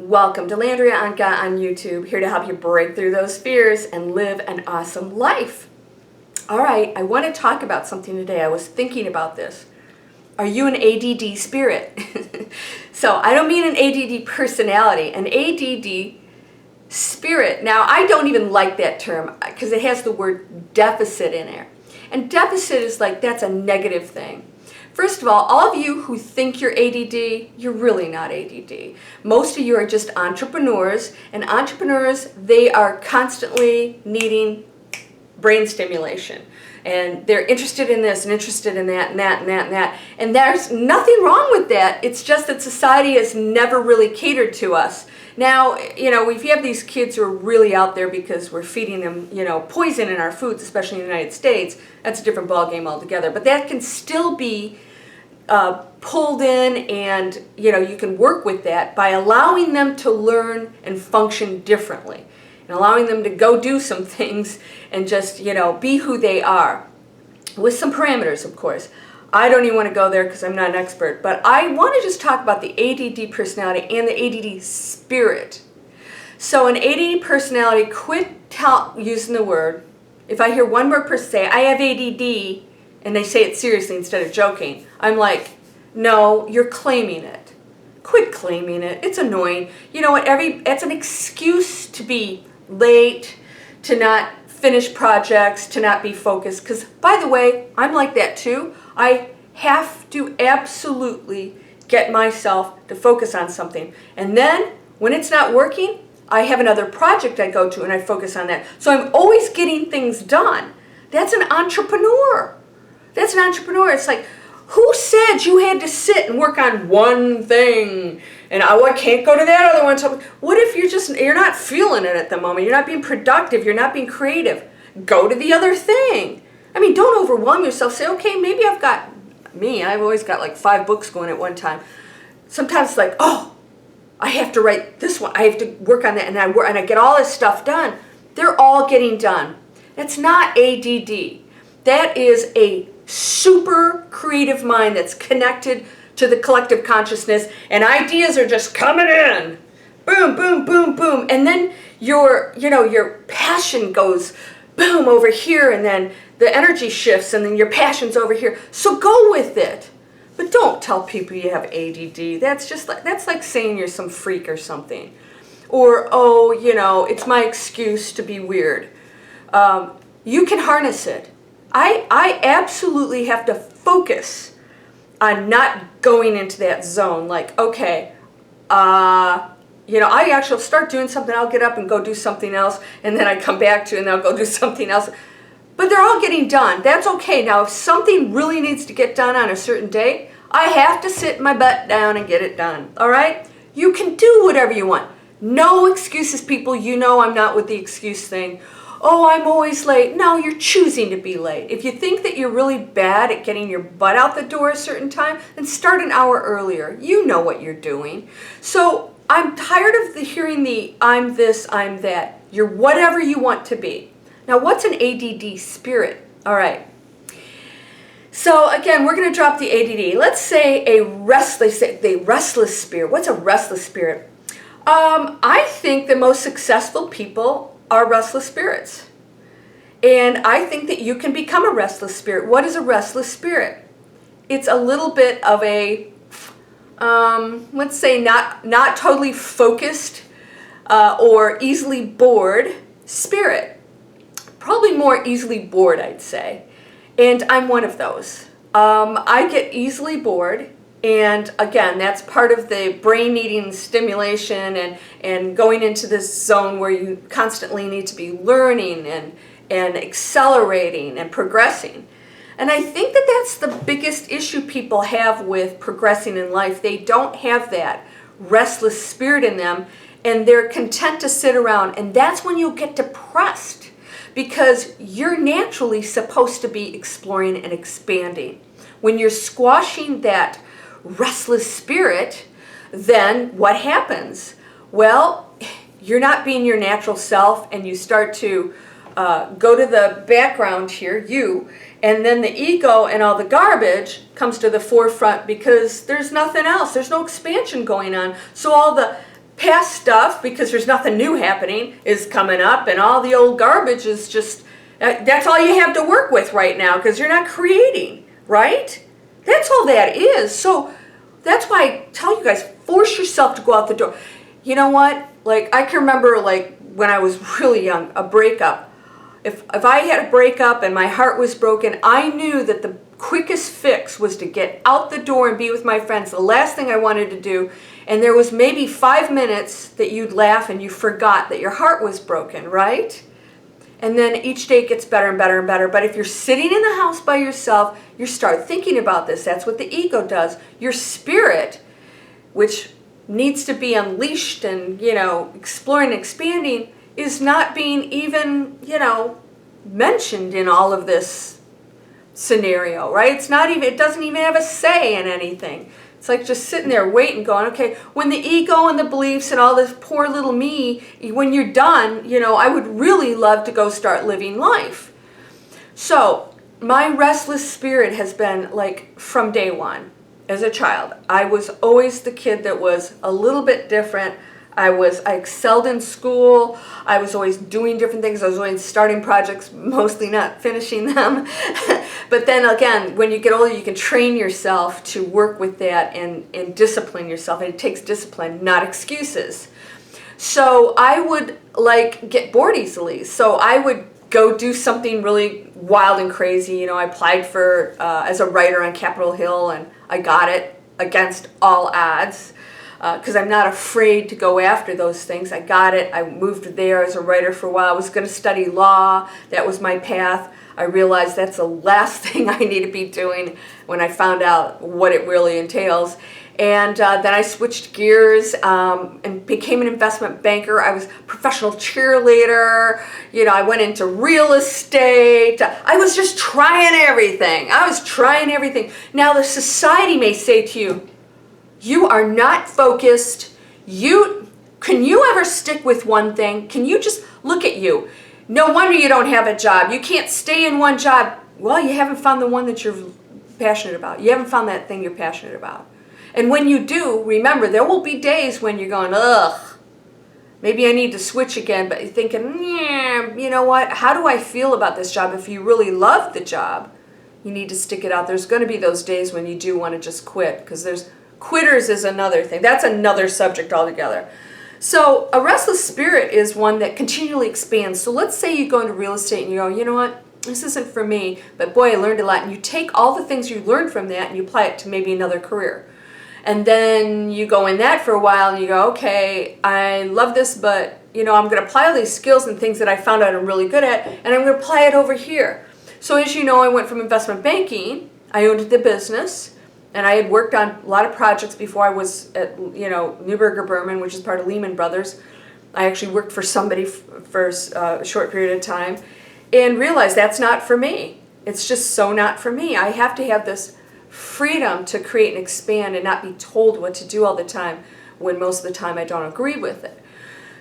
Welcome to Landria Anka on YouTube, here to help you break through those fears and live an awesome life. All right, I want to talk about something today. I was thinking about this. Are you an ADD spirit? So I don't mean an ADD personality, an ADD spirit. Now, I don't even like that term because it has the word deficit in it. And deficit is like, that's a negative thing. First of all of you who think you're ADD, you're really not ADD. Most of you are just entrepreneurs, and entrepreneurs, they are constantly needing brain stimulation. And they're interested in this and interested in that and that and that and that. And there's nothing wrong with that. It's just that society has never really catered to us. Now, if you have these kids who are really out there because we're feeding them, poison in our foods, especially in the United States, that's a different ballgame altogether. But that can still be pulled in, and, you can work with that by allowing them to learn and function differently. And allowing them to go do some things and just, be who they are. With some parameters, of course. I don't even want to go there because I'm not an expert, but I want to just talk about the ADD personality and the ADD spirit. So an ADD personality, quit using the word. If I hear one more person say, I have ADD, and they say it seriously instead of joking, I'm like, no, you're claiming it. Quit claiming it. It's annoying. You know what? It's an excuse to be late, to not finish projects, to not be focused. Because, by the way, I'm like that too. I have to absolutely get myself to focus on something. And then, when it's not working, I have another project I go to and I focus on that. So I'm always getting things done. That's an entrepreneur. That's an entrepreneur. It's like, who said you had to sit and work on one thing? And I can't go to that other one. So what if you're not feeling it at the moment? You're not being productive. You're not being creative. Go to the other thing. I mean, don't overwhelm yourself. Say, okay, maybe I've always got like 5 books going at one time. Sometimes it's like, oh, I have to write this one. I have to work on that. And I get all this stuff done. They're all getting done. That's not ADD. That is a super creative mind that's connected to the collective consciousness, and ideas are just coming in. Boom, boom, boom, boom. And then your passion goes boom over here, and then the energy shifts, and then your passion's over here. So go with it. But don't tell people you have ADD. That's like saying you're some freak or something. Or, it's my excuse to be weird. You can harness it. I absolutely have to focus on not going into that zone. Like, okay, I actually start doing something, I'll get up and go do something else, and then I come back to it and I'll go do something else. But they're all getting done. That's okay. Now, if something really needs to get done on a certain day, I have to sit my butt down and get it done. All right? You can do whatever you want. No excuses, people. I'm not with the excuse thing. Oh, I'm always late. No, you're choosing to be late. If you think that you're really bad at getting your butt out the door a certain time, then start an hour earlier. You know what you're doing. So I'm tired of hearing the I'm this, I'm that. You're whatever you want to be. Now, what's an ADD spirit? All right. So again, we're going to drop the ADD. Let's say the restless spirit. What's a restless spirit? I think the most successful people are restless spirits. And I think that you can become a restless spirit. What is a restless spirit? It's a little bit of a, let's say not totally focused or easily bored spirit. Probably more easily bored, I'd say. And I'm one of those. I get easily bored. And again, that's part of the brain needing stimulation and going into this zone where you constantly need to be learning and accelerating and progressing. And I think that that's the biggest issue people have with progressing in life. They don't have that restless spirit in them, and they're content to sit around. And that's when you'll get depressed, because you're naturally supposed to be exploring and expanding. When you're squashing that restless spirit, then what happens? Well, you're not being your natural self, and you start to go to the background here, and then the ego and all the garbage comes to the forefront because there's nothing else. There's no expansion going on. So all the past stuff, because there's nothing new happening, is coming up, and all the old garbage is just, that's all you have to work with right now, because you're not creating, right? That's all that is. So that's why I tell you guys, force yourself to go out the door. You know what? Like, I can remember, like, when I was really young, a breakup. If I had a breakup and my heart was broken, I knew that the quickest fix was to get out the door and be with my friends. The last thing I wanted to do, and there was maybe 5 minutes that you'd laugh and you forgot that your heart was broken, right? And then each day it gets better and better and better. But if you're sitting in the house by yourself, you start thinking about this. That's what the ego does. Your spirit, which needs to be unleashed and, exploring and expanding, is not being even, mentioned in all of this scenario, right? It doesn't even have a say in anything. It's like just sitting there waiting, going, okay, when the ego and the beliefs and all this poor little me, when you're done, I would really love to go start living life. So my restless spirit has been like from day one. As a child, I was always the kid that was a little bit different. I excelled in school. I was always doing different things. I was always starting projects, mostly not finishing them. But then again, when you get older, you can train yourself to work with that and discipline yourself. And it takes discipline, not excuses. So I would get bored easily. So I would go do something really wild and crazy. I applied for as a writer on Capitol Hill, and I got it against all odds. Because I'm not afraid to go after those things. I got it. I moved there as a writer for a while. I was going to study law. That was my path. I realized that's the last thing I need to be doing when I found out what it really entails. And then I switched gears and became an investment banker. I was a professional cheerleader. I went into real estate. I was just trying everything. Now the society may say to you, you are not focused. Can you ever stick with one thing? Can you just look at you? No wonder you don't have a job. You can't stay in one job. Well, you haven't found the one that you're passionate about. You haven't found that thing you're passionate about. And when you do, remember, there will be days when you're going, ugh, maybe I need to switch again. But you're thinking, yeah, you know what? How do I feel about this job? If you really love the job, you need to stick it out. There's going to be those days when you do want to just quit, because quitters is another thing. That's another subject altogether. So a restless spirit is one that continually expands. So let's say you go into real estate and you go, you know what, this isn't for me, but boy, I learned a lot. And you take all the things you learned from that and you apply it to maybe another career. And then you go in that for a while and you go, okay, I love this, but I'm going to apply all these skills and things that I found out I'm really good at, and I'm going to apply it over here. So as you know, I went from investment banking, I owned the business, and I had worked on a lot of projects before I was at, Neuberger Berman, which is part of Lehman Brothers. I actually worked for somebody for a short period of time and realized that's not for me. It's just so not for me. I have to have this freedom to create and expand and not be told what to do all the time, when most of the time I don't agree with it.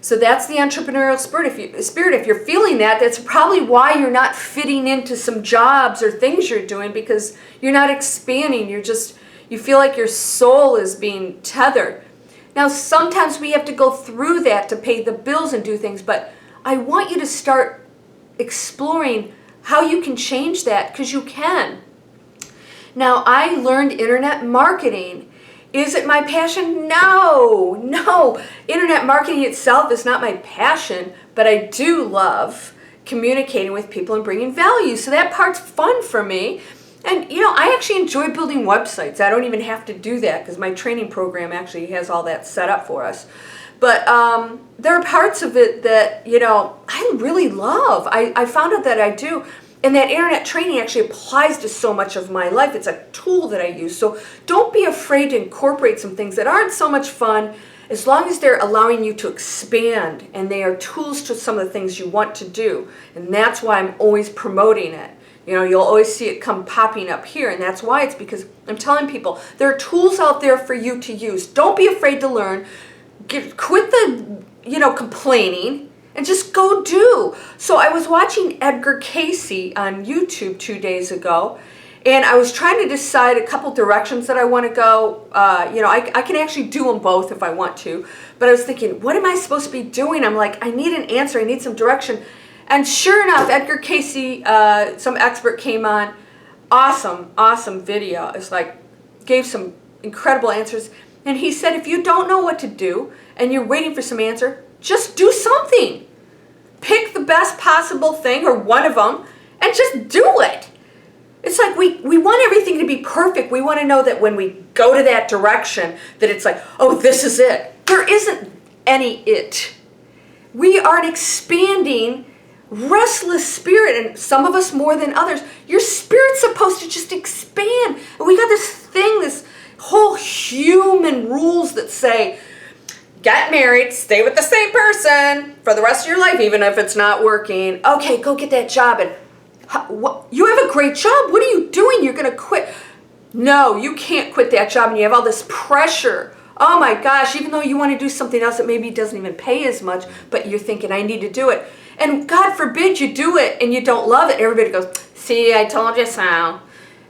So that's the entrepreneurial spirit. If you're feeling that, that's probably why you're not fitting into some jobs or things you're doing, because you're not expanding. You feel like your soul is being tethered. Now, sometimes we have to go through that to pay the bills and do things, but I want you to start exploring how you can change that, because you can. Now, I learned internet marketing. Is it my passion? No. Internet marketing itself is not my passion, but I do love communicating with people and bringing value. So that part's fun for me. And, I actually enjoy building websites. I don't even have to do that because my training program actually has all that set up for us. But there are parts of it that, I really love. I found out that I do. And that internet training actually applies to so much of my life. It's a tool that I use. So don't be afraid to incorporate some things that aren't so much fun, as long as they're allowing you to expand and they are tools to some of the things you want to do. And that's why I'm always promoting it. You'll always see it come popping up here, and that's why. It's because I'm telling people there are tools out there for you to use. Don't be afraid to learn. Quit the, complaining. And just go do. So I was watching Edgar Casey on YouTube 2 days ago, And I was trying to decide a couple directions that I want to go. I can actually do them both if I want to. But I was thinking, what am I supposed to be doing? I'm like, I need an answer. I need some direction. And sure enough, Edgar Casey, some expert, came on. Awesome video. It's like, gave some incredible answers. And he said, if you don't know what to do and you're waiting for some answer, just do something. Pick the best possible thing or one of them and just do it. It's like we want everything to be perfect. We want to know that when we go to that direction, that it's like, oh, this is it. There isn't any it. We are an expanding, restless spirit, and some of us more than others. Your spirit's supposed to just expand. And we got this thing, this whole human rules that say, get married, stay with the same person for the rest of your life, even if it's not working. Okay, go get that job. And you have a great job. What are you doing? You're going to quit. No, you can't quit that job, and you have all this pressure. Oh my gosh, even though you want to do something else that maybe doesn't even pay as much, but you're thinking, I need to do it. And God forbid you do it and you don't love it. Everybody goes, see, I told you so.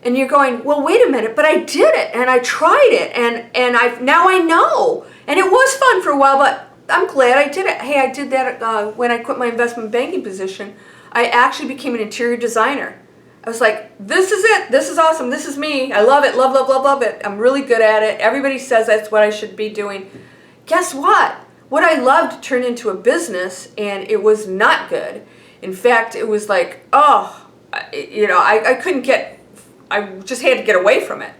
And you're going, well, wait a minute, but I did it and I tried it and now I know. And it was fun for a while, but I'm glad I did it. Hey, I did that when I quit my investment banking position. I actually became an interior designer. I was like, this is it. This is awesome. This is me. I love it. Love, love, love, love it. I'm really good at it. Everybody says that's what I should be doing. Guess what? What I loved turned into a business, and it was not good. In fact, it was like, I couldn't get, I just had to get away from it.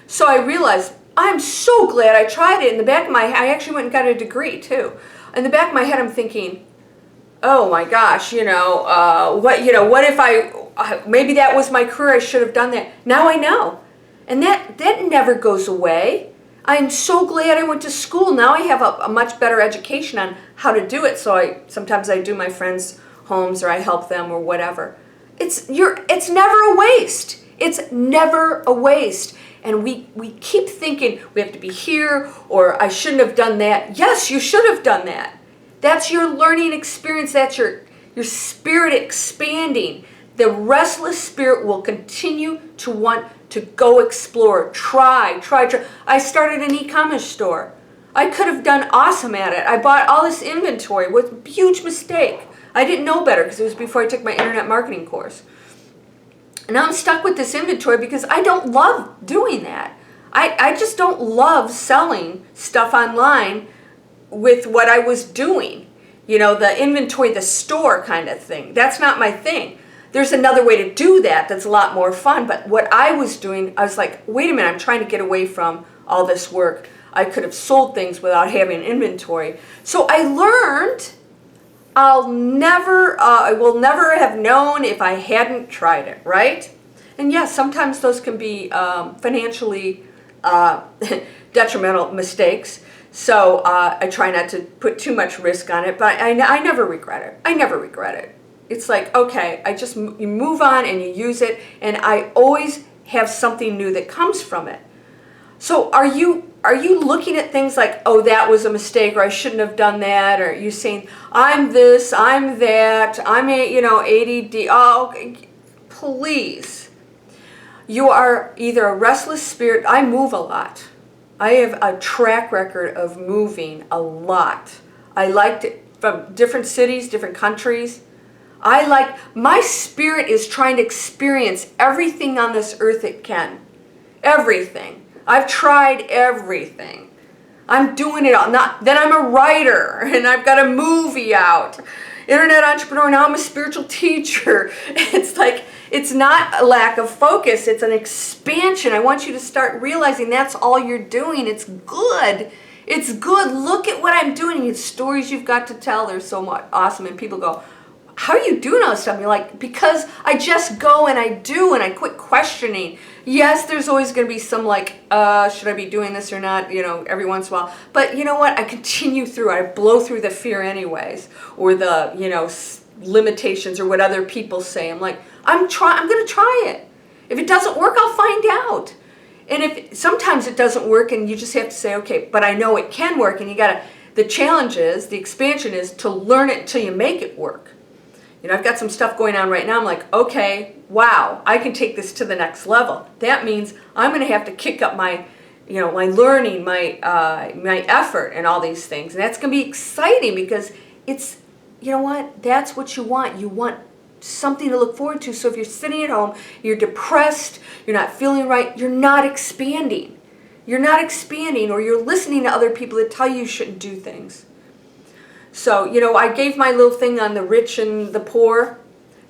So I realized, I'm so glad I tried it. In the back of my head, I actually went and got a degree too. In the back of my head, I'm thinking, oh my gosh, what if maybe that was my career, I should have done that. Now I know. And that never goes away. I'm so glad I went to school. Now I have a much better education on how to do it. So sometimes I do my friends' homes or I help them or whatever. It's never a waste. It's never a waste. And we keep thinking we have to be here or I shouldn't have done that. Yes, you should have done that. That's your learning experience. That's your spirit expanding. The restless spirit will continue to want to go explore, try. I started an e-commerce store. I could have done awesome at it. I bought all this inventory. It was a huge mistake. I didn't know better because it was before I took my internet marketing course. And now I'm stuck with this inventory because I don't love doing that. I just don't love selling stuff online with what I was doing. The inventory, the store kind of thing. That's not my thing. There's another way to do that that's a lot more fun. But what I was doing, I was like, wait a minute, I'm trying to get away from all this work. I could have sold things without having an inventory. So I learned I will never have known if I hadn't tried it, right? And yes, sometimes those can be financially detrimental mistakes. So I try not to put too much risk on it, but I never regret it. I never regret it. It's like, okay, you move on and you use it, and I always have something new that comes from it. So are you looking at things like, oh, that was a mistake, or I shouldn't have done that, or are you saying, I'm this, I'm that, I'm A.D.D. Oh, please. You are either a restless spirit. I move a lot. I have a track record of moving a lot. I liked it from different cities, different countries. My spirit is trying to experience everything on this earth it can. Everything. I've tried everything. I'm doing it all. Then I'm a writer and I've got a movie out. Internet entrepreneur, now I'm a spiritual teacher. It's like, it's not a lack of focus, it's an expansion. I want you to start realizing that's all you're doing. It's good. It's good. Look at what I'm doing. It's stories you've got to tell. They're so awesome. And people go, how are you doing all this stuff? And you're like, because I just go and I do and I quit questioning. Yes, there's always going to be some like, should I be doing this or not, every once in a while. But you know what? I continue through. I blow through the fear anyways, or the, limitations or what other people say. I'm like, I'm going to try it. If it doesn't work, I'll find out. And if sometimes it doesn't work and you just have to say, okay, but I know it can work, and the challenge is, the expansion is to learn it until you make it work. You know, I've got some stuff going on right now. I'm like, okay, wow, I can take this to the next level. That means I'm going to have to kick up my, you know, my learning, my effort and all these things. And that's going to be exciting because it's, you know what, that's what you want. You want something to look forward to. So if you're sitting at home, you're depressed, you're not feeling right, you're not expanding. You're not expanding, or you're listening to other people that tell you shouldn't do things. So, you know, I gave my little thing on the rich and the poor.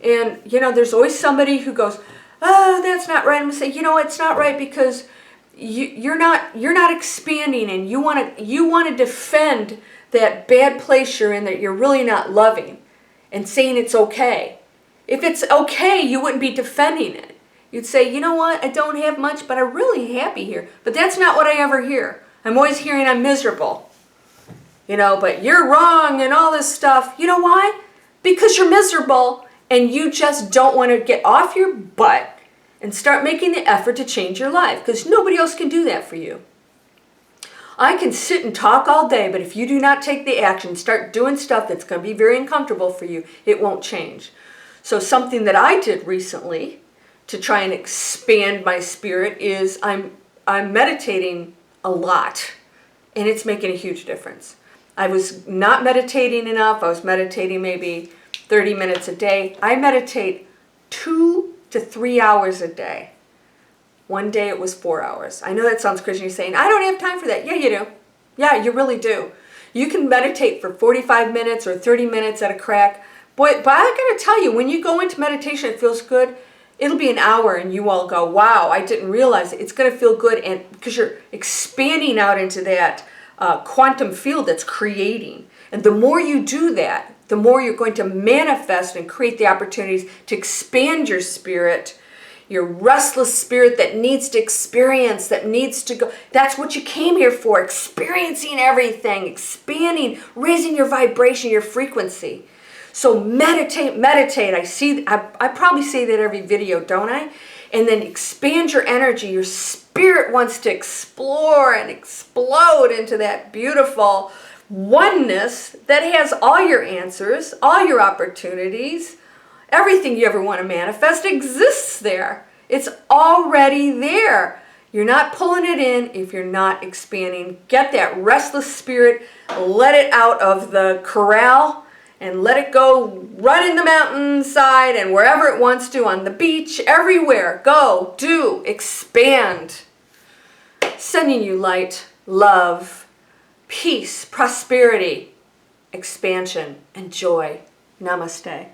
And, you know, there's always somebody who goes, oh, that's not right. I'm going to say, you know, it's not right because you're not expanding, and you want to defend that bad place you're in that you're really not loving and saying it's okay. If it's okay, you wouldn't be defending it. You'd say, you know what, I don't have much, but I'm really happy here. But that's not what I ever hear. I'm always hearing I'm miserable. You know, but you're wrong and all this stuff. You know why? Because you're miserable and you just don't want to get off your butt and start making the effort to change your life, because nobody else can do that for you. I can sit and talk all day, but if you do not take the action, start doing stuff that's going to be very uncomfortable for you, it won't change. So something that I did recently to try and expand my spirit is I'm meditating a lot, and it's making a huge difference. I was not meditating enough. I was meditating maybe 30 minutes a day. I meditate 2 to 3 hours a day. One day it was 4 hours. I know that sounds crazy. You're saying, I don't have time for that. Yeah, you do. Yeah, you really do. You can meditate for 45 minutes or 30 minutes at a crack. Boy, but I gotta tell you, when you go into meditation, it feels good. It'll be an hour and you all go, wow, I didn't realize it. It's gonna feel good, and because you're expanding out into that quantum field that's creating. And the more you do that, the more you're going to manifest and create the opportunities to expand your spirit, your restless spirit that needs to experience, that needs to go. That's what you came here for, experiencing everything, expanding, raising your vibration, your frequency. So meditate. I probably say that every video, don't I? And then expand your energy. Your spirit wants to explore and explode into that beautiful oneness that has all your answers, all your opportunities. Everything you ever want to manifest exists there. It's already there. You're not pulling it in if you're not expanding. Get that restless spirit, let it out of the corral, and let it go run in the mountainside and wherever it wants to, on the beach, everywhere. Go, do, expand. Sending you light, love, peace, prosperity, expansion, and joy. Namaste.